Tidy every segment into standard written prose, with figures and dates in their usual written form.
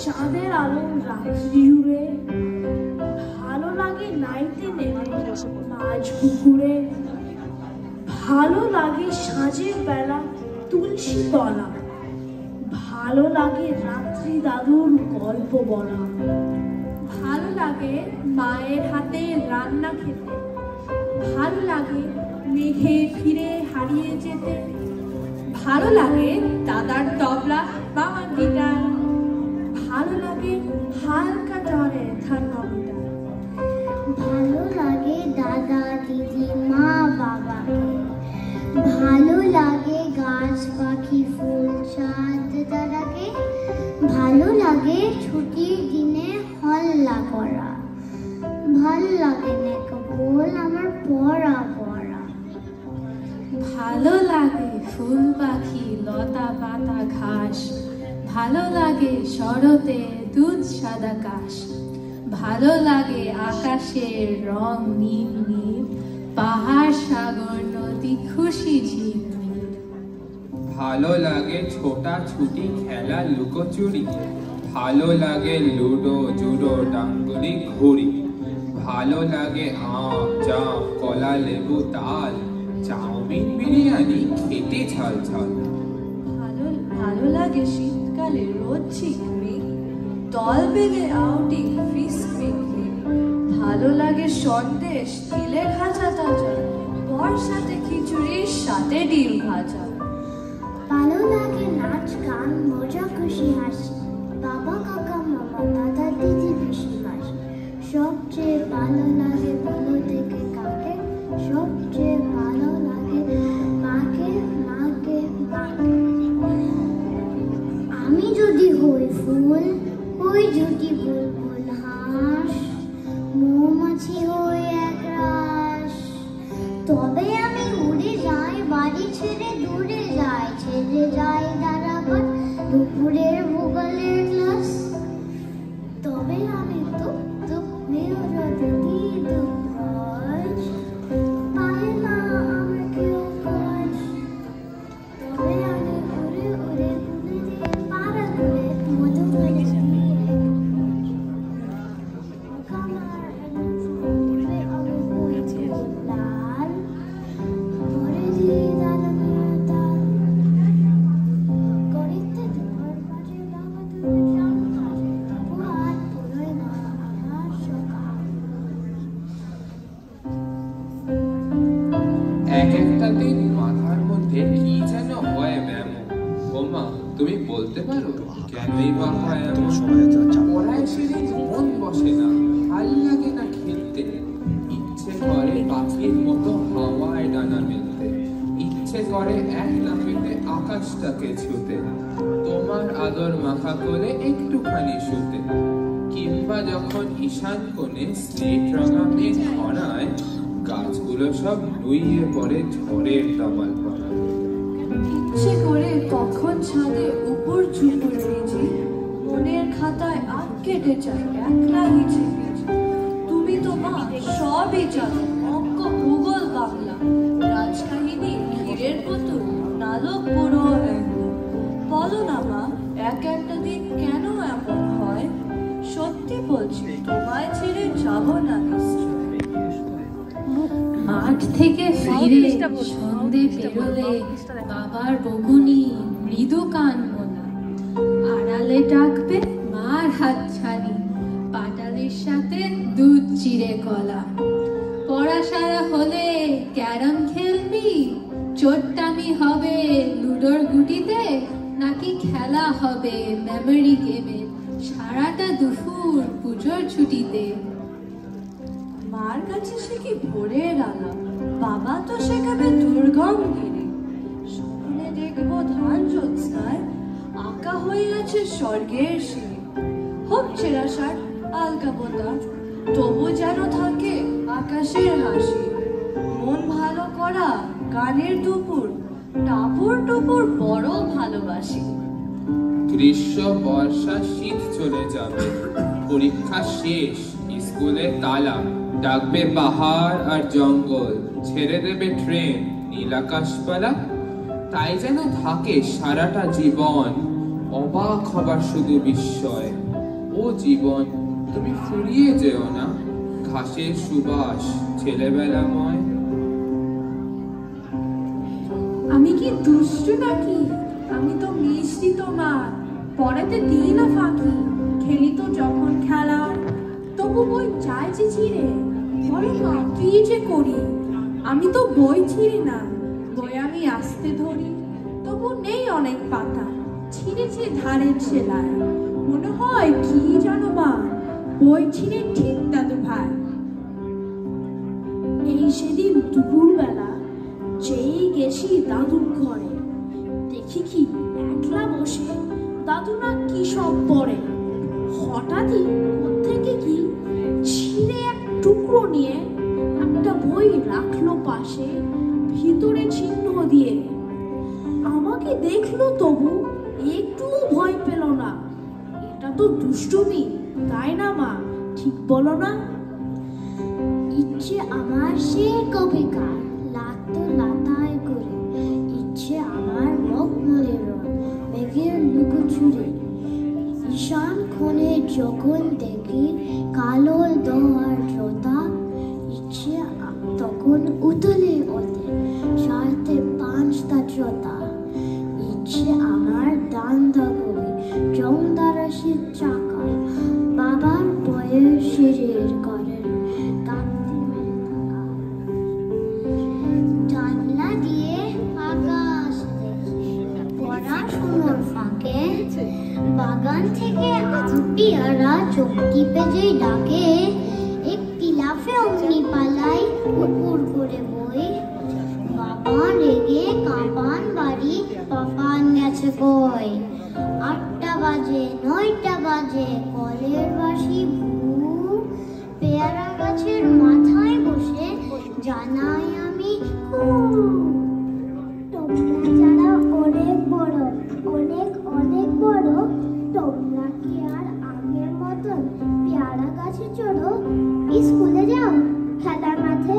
চাঁদের আলো রাত্রি জুড়ে, ভালো লাগে নাইতে নেমে মাঝ পুকুরে, ভালো লাগে সাঁঝের বেলা তুলসী তলা, ভালো লাগে রাত্রি দাদুর গল্প বলা, ভালো লাগে মায়ের হাতে রান্না খেতে, ভালো লাগে মেঘে ফিরে হারিয়ে যেতে, ভালো লাগে দাদার তবলা বা গিটার, ভালো লাগে হালকা জ্বরে থার্মোমিটার, ভালো লাগে দাদা দিদি মা বাবাকে, ভালো লাগে গাছ পাখি ফুল চাঁদ তারাকে, ভালো লাগে ছুটির দিনে হল্লা করা, ভালো লাগে না কেবল আমার পড়া পড়া, ভালো লাগে ফুল পাখি লতা পাতা ঘাস, ভালো লাগে শরতে দুধ সাদা কাশ, ভালো লাগে আকাশের রং নীল নীল, পাহাড় সাগর নদী খুশি ঝিলমিল, ভালো লাগে ছোটা ছুটি খেলা লুকোচুরি, ভালো লাগে লুডো জুডো ডাঙ্গুলি ঘুড়ি, ভালো লাগে আম জাম কলা লেবু তাল, চাউমিন বিরিয়ানি খেতে ঝাল ঝাল, ভালো লাগে শীতকালে রোদ ছিকমি, দল বেঁধে আউটিং ফিস পিকনিক, ভালো লাগে সন্দেশ তিলে ভাজা তাজা, বর্ষাতে খিচুড়ির সাথে ডিম ভাজা, ভালো লাগে নাচ গান মজা খুশি হাসি, বাবা কাকা মামা দাদা দিদি পিসি মাসি, সবচেয়ে ভালো লাগে বলো থেকে কাকে, সবচেয়ে ভালো লাগে মাকে মাকে মাকে, আমি যদি হই ফুল হই যদি বুলবুল হাঁস, মৌমাছি হই এক রাস, তবে আমি উড়ে যাই বাড়ি ছেড়ে দূরে যাই, ছেড়ে যাই দাঁড়াবার দুপুরের ভূগোলের ক্লাস, তবে আমি তুপ তুপ মেয়রতে দিত রজ, পায় না আমার কেউ কাজ, তবে আমি উড়ে উড়ে ঘুরে দিয়ে পাড়া ঘুরে মধু করে লাল ভরে দিয়ে এক একটা দিন মাথার মধ্যে কি যেন হয় ম্যাম। ওমা তুমি বলতে পারো কেনই বা হয় এমন? পড়ায় সেদিন মন বসে না, ভাল লাগে না খেলতে, ইচ্ছে করে পাখির মতো হাওয়ায় ডানা মেলতে, ইচ্ছে করে এক লাফেতে আকাশটাকে ছুতে, তোমার আদর মাখা করে একটুখানি শুতে, কিংবা যখন ঈশান কোণে স্লেট রঙা মেঘ ঘনায়, গাছগুলো সব নুইয়ে পড়ে ঝড়ের দামাল পড়া, ইচ্ছে করে কখন ছাদে উপর ঝুপুর ভিজি, মনের খাতায় আঁক কেটে চাই একলা হিচে ভিজি, তুমি তো মা সবই জানো, অঙ্ক ভূগোল বাংলা, রাজকাহিনী ক্ষীরের পুতুল নালক পুরো বলো না মা এক একটা দিন কেন এমন হয়? সত্যি বলছি তোমায় ছেড়ে যাব না নিশ্চয়। মাঠ থেকে ফিরে সন্ধে পেরোলে বাবার বকুনি মৃদু কান মোলা, আড়ালে ডাকবে মার হাত ছানি, পাটালির সাথে দুধ চিড়ে কলা, পড়া সারা হলে ক্যারাম খেলবি, চোট্টামি হবে লুডোর গুটিতে, নাকি খেলা হবে মেমোরি গেমে সারাটা দুপুর পুজোর ছুটিতে। মার কাছে সে কি ভোরের আলাপ, বাবা তো শেখাবে দুর্গম গিরি, স্বপ্নে দেখবো ধান জ্যোৎস্নায় আঁকা হয়ে আছে স্বর্গের সিঁড়ি, হোক ছেঁড়া শার্ট আলকা বোতা, তবু যেন থাকে আকাশের হাসি, মন ভালো করা গানের দুপুর, টাপুর টুপুর বড় ভালোবাসি। গ্রীষ্ম বর্ষা শীত চলে যাবে, পরীক্ষা শেষ, স্কুলে তালা, ডাকবে পাহাড় আর জঙ্গল, ছেড়ে দেবে ট্রেন নীল আকাশপালা, তাই যেন থাকে সারাটা জীবন অবাক হবার শুধু বিস্ময়, ও জীবন, তুমি ফুরিয়ে যেও না, ঘাসের সুবাস ছেলেবেলাময়। আমি কি দুষ্টু নাকি? আমি তো মিষ্টি তোমার, পড়াতে দিই না ফাঁকি। খেলি তো যখন খেলা, তবু বই চাই যে ছিঁড়ে। বলো মা কি যে করি? আমি তো বই ছিঁড়ি না, বই আমি আস্তে ধরি। তবু নেই অনেক পাতা, ছিঁড়েছে ধারের সেলায়। মনে হয় কি জানো মা, বই ছিঁড়ে ঠিক দাদু ভাই। এই সেদিন দুপুরবেলা যেই গেছি দাদুর ঘরে, দেখি কি একলা বসে দাদু না কি সব পড়ে। হঠাৎই থেকে কি ছিঁড়ে এক টুকরো নিয়ে একটা বই রাখলো পাশে, ভিতরে চিহ্ন দিয়ে। আমাকে দেখলো তবু একটুও ভয় পেল না। এটা তো দুষ্টুমি, তাই না মা? ঠিক বলো না? ইচ্ছে আমার সে কবেকার লাগতো লাতায় করে, ইচ্ছে আমার মখমলের রং মেঘের লুকোচুরি। ঈশান ক্ষণে যখন দেখি কালো দোয়ার জোতা, ইচ্ছে তখন উতলে ওঠে সাথে পাঁচটা জোতা। ইচ্ছে আমার দান্দা করে জমদারাশির চাকা, বাবার বয়সের ঘরের জানলা দিয়ে আকাশ দেখি। পড়াশোনার ফাঁকে বাগান থেকে আম পেয়ারা চোখ টিপে যেই ডাকে, একটি লাফে অমনি পালাই উপর করে বই। বাবা রেগে কাঁপান বাড়ি, পাপান গেছে কই। 8টা বাজে 9টা বাজে কলের বাসি ভু, পেয়ারা গাছের মাথায় বসে জানাই আমি তোমরা যারা অনেক বড়, অনেক অনেক বড়, তোমরা কি আর আগের মতন পেয়ারা গাছে চড়ো? স্কুলে যাও খেলার মাঠে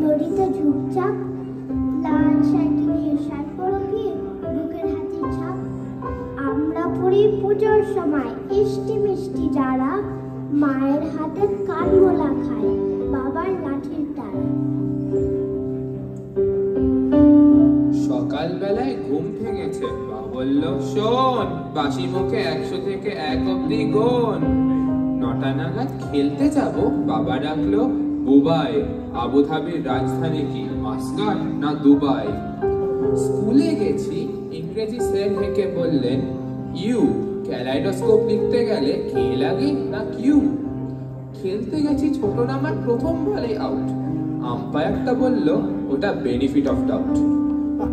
দড়িতে ঝুপচাপ, লাল সাইকেলে শার্ট পরো কি বুকের হাতে ছাপ। আমরা পড়ি পুজোর সময় ইষ্টি মিষ্টি যারা, মায়ের হাতে কানমোলা খায় বাবার লাঠির তারা। সকালবেলায় ঘুম ভেঙেছে, মা বলল শোন, বাসি মুখে 100 থেকে 1 অব্দি গোন। 9টা নাগাদ খেলতে যাব, বাবা ডাকলো বুবাই। আবুধাবির রাজধানী কি মাস্কাট না দুবাই? স্কুলে গেছি, ইংরেজি স্যার হেঁকে বললেন ইউ। ক্যালাইডোস্কোপ লিখতে গেলে কে লাগে না কিউ। খেলতে গেছি ছোট নামার প্রথম বলে আউট, আম্পায়ারটা বলল ওটা বেনিফিট অফ ডাউট।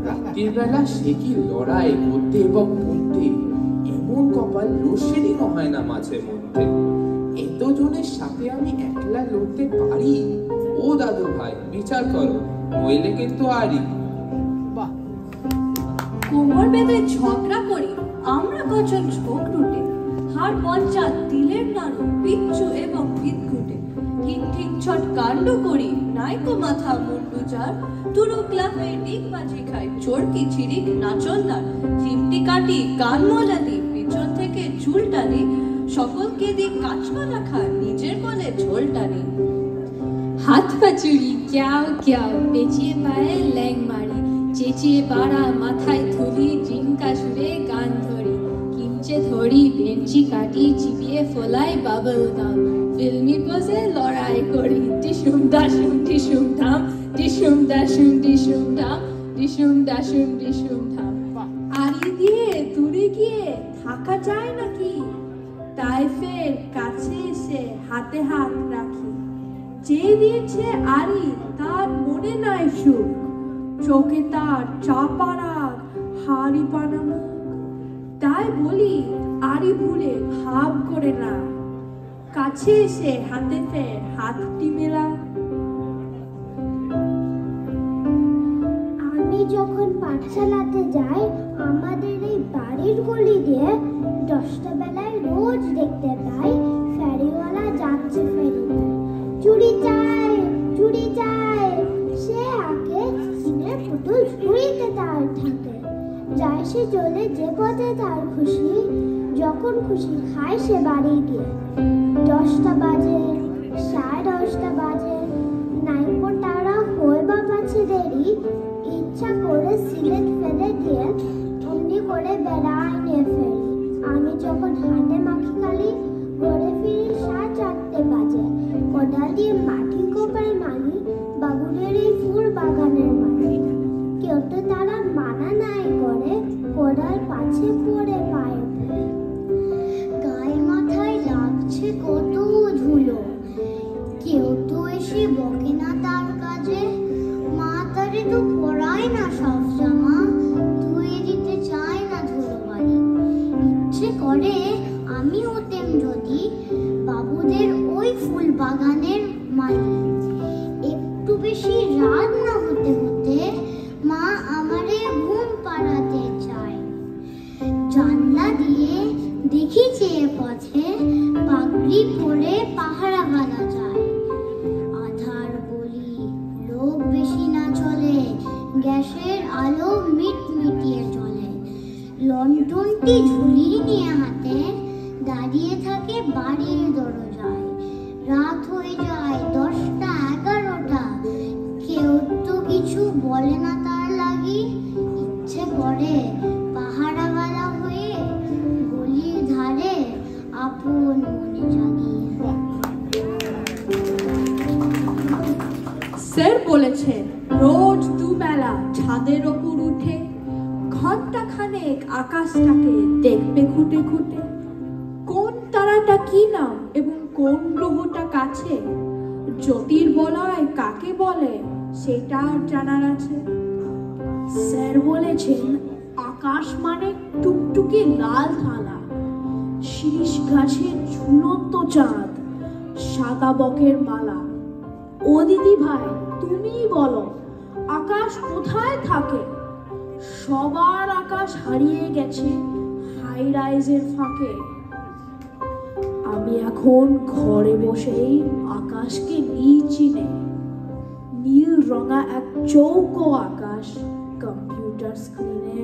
রাত্রির বেলা সে কি লড়াই করতে এবং পড়তে, এমন কপাল লোডশেডিংও হয় না মাঝে মধ্যে। এতজনের সাথে আমি একলা লড়তে পারি? ও দাদু ভাই বিচার করো, নইলে কিন্তু আরি। কোমর বেঁধে ঝগড়া করি আমরা কজন ঝোঁক রুটে, হাড় পঞ্চা তিলের নাড়ু পিচ্ছু এবং ভিতঘুটে। ঠিক ঠিক ছট কাণ্ড করি নাইকো মাথা মুন্ডু যার, তুরু ক্লাবে ডিগ বাজি খাই চোরকি ছিড়িক নাচন্দার। চিমটি কাটি কান মোলা দি পিছন থেকে চুল টানি, সকলকে দি কাঁচকলা খায় নিজের কোলে ঝোল টানি। হাত পাচুরি ক্যাও ক্যাও, পেঁচিয়ে পায়ে ল্যাং মারি, চেঁচিয়ে পাড়া মাথায় থুলি, জিঙ্কা সুরে গান ধরি। কিমচে ধরি বেঞ্চি কাটি, চিবিয়ে ফোলাই বাবল গাম, ফিল্মি পোজে লড়াই করি। ডিসুম দাসুম ডিসুম ধাম, ডিসুম দাসুম ডিসুম ধাম, ডিসুম দাসুম ডিসুম ধাম। আড়ি দিয়ে দূরে গিয়ে থাকা যায় নাকি? তাই ফের কাছে এসে হাতে হাত রাখি। যে দিয়েছে আড়ি তার মনে নাই সুখ, চোখে তার চাপা রাগ হাড়ি পানামো। তাই বলি আড়ি ভুলে ভাব করে না, কাছে এসে হাতে ফের হাতটি মেলা। আমি যখন পাঠশালাতে যাই আমাদের এই বাড়ির গলি দিয়ে 10টা বেলায় রোজ দেখতে পাই ফেরিওয়ালা যাচ্ছে ফেরিতে। চুড়ি চাই চুড়ি চাই, সে আগে সিনের পুতুল ঝুড়িতে তার থাকে। যায় সে চলে যে পথে তার খুশি, যখন খুশি খায় সে বাড়ি গিয়ে। 10টা বাজে, 10:30 বাজে, নাইকো তারা হয়ে বা পাচ্ছে দেরি, ইচ্ছা করে সিলেট ফেলে দিয়ে অমনি করে বেড়ায় নিয়ে ফেরি। আমি যখন হাতে মাখি খালি ঘরে ফিরি 4:30 বাজে। কোদাল দিয়ে মাটি কোপায় মালি বাবুদের এই ফুল বাগানের মাঝে। কেউ তো তারা মানা নাই করে, কোদাল পাছে পড়ে পায়ে পড়ে। গায়ে মাথায় লাগছে কত ধুলো, কেউ তো এসে বকে না তার কাজে। মা তারে তো পরায় না সব জামা, ধুয়ে দিতে চায় না ধুলো বাড়ি। ইচ্ছে করে আমি হতেম যদি বাবুদের ওই ফুল বাগানের মালি। একটু বেশি রাত না হতে হতে মা আমারে ঘুম পাড়াতে চায়। জানলা দিয়ে দেখি চেয়ে পথে পাগড়ি পরে পাহারা বাঁধা যায়। আধার গলি, লোক বেশি না চলে, গ্যাসের আলো মিটমিটিয়ে চলে। লন্ঠনটি ঝুলিয়ে নিয়ে হাতে দাঁড়িয়ে থাকে বাড়ির দরজায়। রাত হয়ে যায় 10টা 11টা, কেউ তো কিছু বলে না তার লাগি। ইচ্ছে করে পাহারাওয়ালা হয়ে গলির ধারে আপন মনে জাগি। স্যার বলেছেন রোজ দুবেলা ছাদের ওপর উঠে ঘন্টাখানেক আকাশটাকে দেখবে খুঁটে খুঁটে। কোন তারাটা কি নাম এবং কোন গ্রহটা কাছে, জ্যোতির্বলয় কাকে বলে সেটা জানার আছে। স্যার বলেছেন আকাশ মানে টুকটুকি লাল থালা, শীষ গাছের ঝুলন্ত চাঁদ, সাদা বকের মালা। ও দিদি ভাই তুমিই বলো আকাশ কোথায় থাকে? সবার আকাশ হারিয়ে গেছে হাই রাইজের ফাঁকে। আমি এখন ঘরে বসেই আকাশকে নিয়েছি নে, নীল রঙা এক চৌকো আকাশ কম্পিউটার স্ক্রিনে